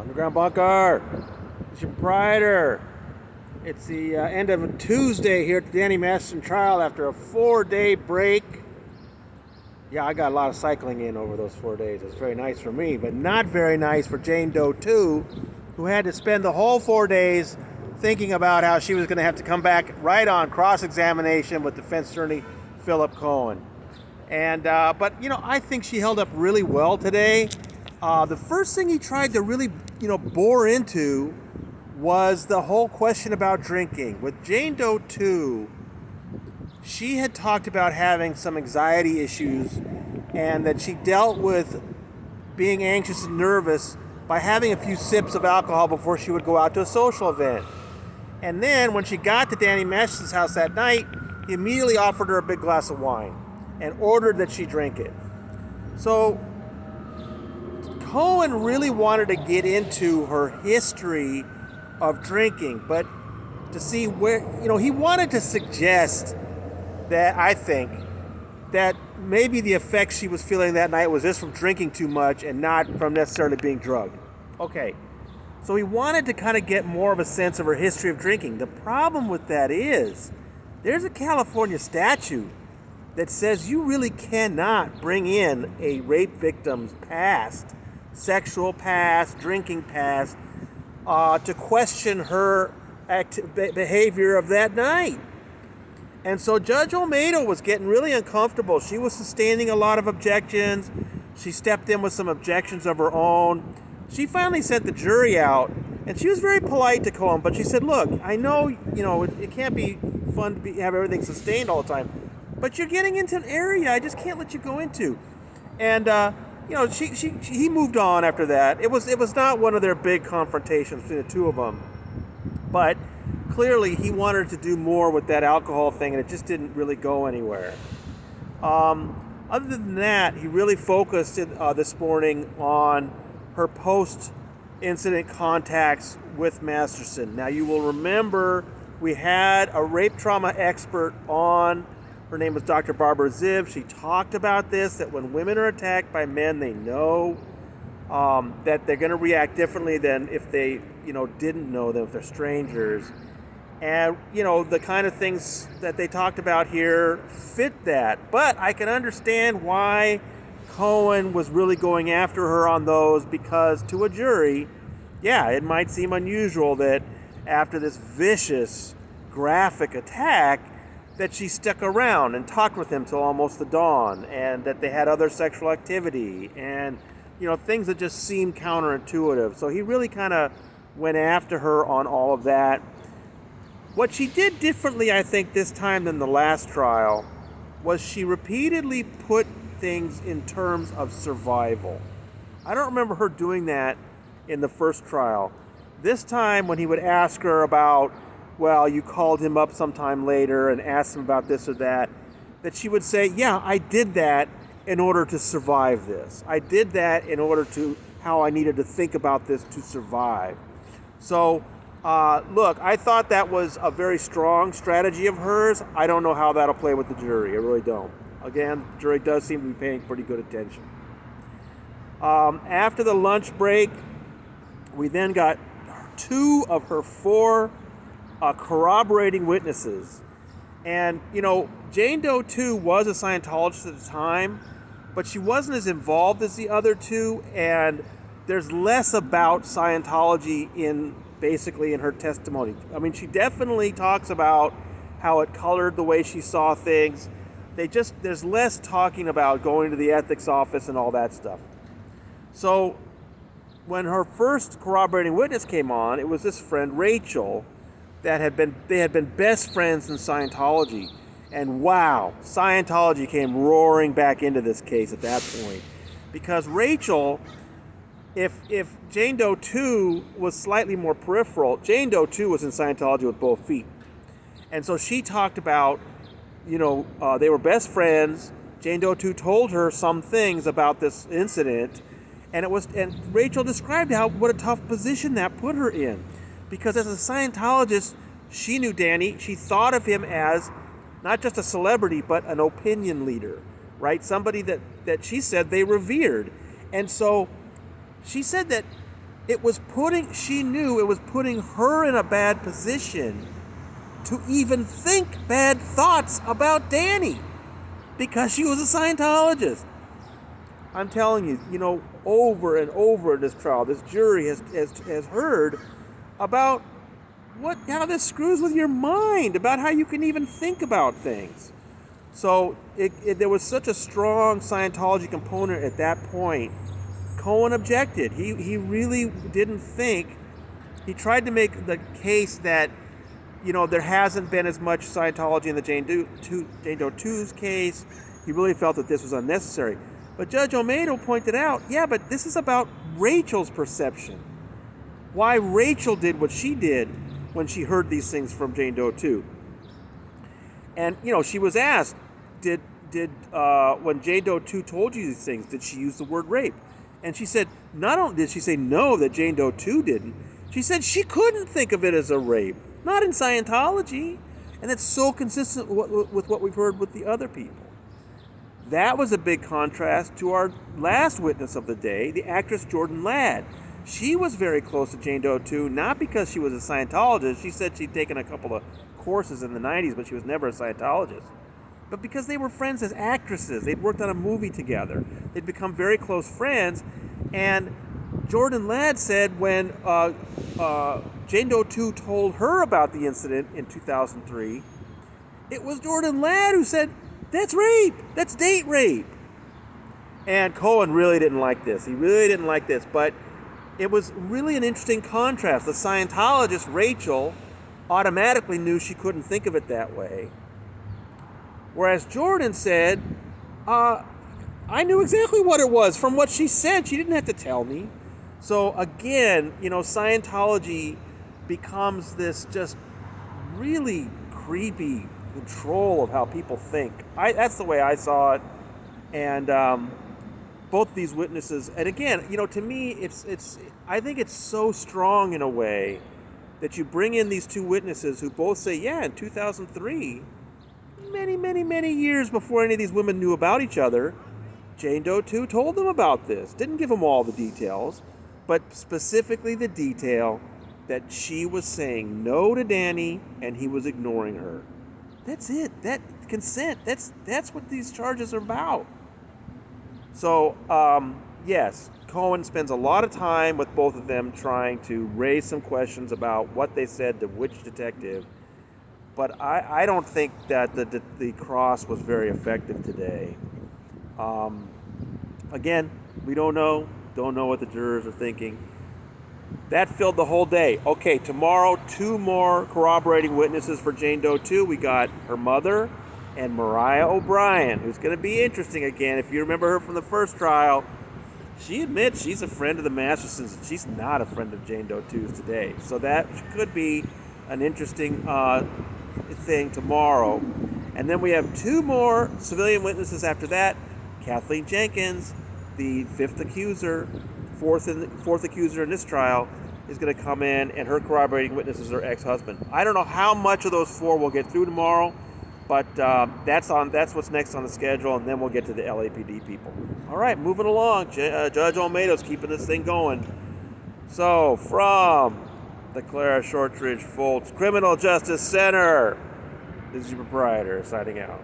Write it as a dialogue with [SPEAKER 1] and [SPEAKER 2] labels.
[SPEAKER 1] Underground Bunker, it's your proprietor. It's the end of a Tuesday here at the Danny Masterson trial after a 4-day break. Yeah, I got a lot of cycling in over those 4 days. It's very nice for me, but not very nice for Jane Doe 2, who had to spend the whole 4 days thinking about how she was going to have to come back right on cross-examination with defense attorney Philip Cohen. And but I think she held up really well today. The first thing he tried to really bore into was the whole question about drinking. With Jane Doe 2, she had talked about having some anxiety issues and that she dealt with being anxious and nervous by having a few sips of alcohol before she would go out to a social event. And then when she got to Danny Masterson's house that night, he immediately offered her a big glass of wine and ordered that she drink it. So Cohen really wanted to get into her history of drinking, but to see where, he wanted to suggest that, I think, that maybe the effects she was feeling that night was just from drinking too much and not from necessarily being drugged. Okay, so he wanted to kind of get more of a sense of her history of drinking. The problem with that is there's a California statute that says you really cannot bring in a rape victim's past, sexual past, drinking past, to question her behavior of that night. And so Judge Olmedo was getting really uncomfortable. She was sustaining a lot of objections. She stepped in with some objections of her own. She finally sent the jury out, and she was very polite to Cohen, but she said, look, I know, it can't be fun to have everything sustained all the time, but you're getting into an area I just can't let you go into. And, he moved on after that. It was not one of their big confrontations between the two of them, but clearly he wanted to do more with that alcohol thing, and it just didn't really go anywhere. Other than that, he really focused this morning on her post-incident contacts with Masterson. Now, you will remember we had a rape trauma expert on. Her name was Dr. Barbara Ziv. She talked about this, that when women are attacked by men, they know that they're going to react differently than if they, didn't know them, if they're strangers. And, the kind of things that they talked about here fit that. But I can understand why Cohen was really going after her on those, because to a jury, yeah, it might seem unusual that after this vicious, graphic attack, that she stuck around and talked with him till almost the dawn, and that they had other sexual activity, and things that just seemed counterintuitive. So he really kind of went after her on all of that. What she did differently, I think, this time than the last trial was she repeatedly put things in terms of survival. I don't remember her doing that in the first trial. This time, when he would ask her about, well, you called him up sometime later and asked him about this or that she would say, yeah, I did that in order to survive this. I did that in order to how I needed to think about this to survive. So, look, I thought that was a very strong strategy of hers. I don't know how that'll play with the jury. I really don't. Again, the jury does seem to be paying pretty good attention. After the lunch break, we then got 2 of her 4 corroborating witnesses. And, Jane Doe 2 was a Scientologist at the time, but she wasn't as involved as the other 2, and there's less about Scientology in her testimony. I mean, she definitely talks about how it colored the way she saw things. There's less talking about going to the ethics office and all that stuff. So when her first corroborating witness came on, it was this friend, Rachel, they had been best friends in Scientology. And wow, Scientology came roaring back into this case at that point. Because Rachel, if Jane Doe 2 was slightly more peripheral, Jane Doe 2 was in Scientology with both feet. And so she talked about, they were best friends. Jane Doe 2 told her some things about this incident. And Rachel described what a tough position that put her in. Because as a Scientologist, she knew Danny. She thought of him as not just a celebrity, but an opinion leader, right? Somebody that she said they revered. And so she said that she knew it was putting her in a bad position to even think bad thoughts about Danny because she was a Scientologist. I'm telling you, over and over in this trial, this jury has heard about how this screws with your mind, about how you can even think about things. So there was such a strong Scientology component at that point. Cohen objected. He really didn't think. He tried to make the case that there hasn't been as much Scientology in the Jane Doe 2's case. He really felt that this was unnecessary. But Judge Olmedo pointed out, yeah, but this is about Rachel's perception. Why Rachel did what she did when she heard these things from Jane Doe 2. And, she was asked, did when Jane Doe 2 told you these things, did she use the word rape? And she said, not only did she say no, that Jane Doe 2 didn't, she said she couldn't think of it as a rape. Not in Scientology. And that's so consistent with what we've heard with the other people. That was a big contrast to our last witness of the day, the actress Jordan Ladd. She was very close to Jane Doe 2, not because she was a Scientologist. She said she'd taken a couple of courses in the 90s, but she was never a Scientologist. But because they were friends as actresses. They'd worked on a movie together. They'd become very close friends. And Jordan Ladd said when Jane Doe 2 told her about the incident in 2003, it was Jordan Ladd who said, "That's rape. That's date rape." And Cohen really didn't like this. He really didn't like this. But it was really an interesting contrast. The Scientologist, Rachel, automatically knew she couldn't think of it that way. Whereas Jordan said, I knew exactly what it was from what she said. She didn't have to tell me. So again, Scientology becomes this just really creepy control of how people think. That's the way I saw it. And both these witnesses, and again, to me, I think it's so strong in a way that you bring in these two witnesses who both say, yeah, in 2003, many, many, many years before any of these women knew about each other, Jane Doe 2 told them about this. Didn't give them all the details, but specifically the detail that she was saying no to Danny and he was ignoring her. That's it. That consent. That's what these charges are about. So, yes, Cohen spends a lot of time with both of them trying to raise some questions about what they said to which detective. But I don't think that the cross was very effective today. Again, we don't know what the jurors are thinking. That filled the whole day. Okay, tomorrow, 2 more corroborating witnesses for Jane Doe 2. We got her mother and Mariah O'Brien, who's going to be interesting again. If you remember her from the first trial, she admits she's a friend of the Mastersons. She's not a friend of Jane Doe 2's today. So that could be an interesting thing tomorrow. And then we have 2 more civilian witnesses after that. Kathleen Jenkins, the 5th accuser, fourth accuser in this trial, is going to come in, and her corroborating witness is her ex-husband. I don't know how much of those 4 we'll get through tomorrow, but that's what's next on the schedule, and then we'll get to the LAPD people. All right, moving along. Judge Olmedo's keeping this thing going. So, from the Clara Shortridge Foltz Criminal Justice Center, this is your proprietor signing out.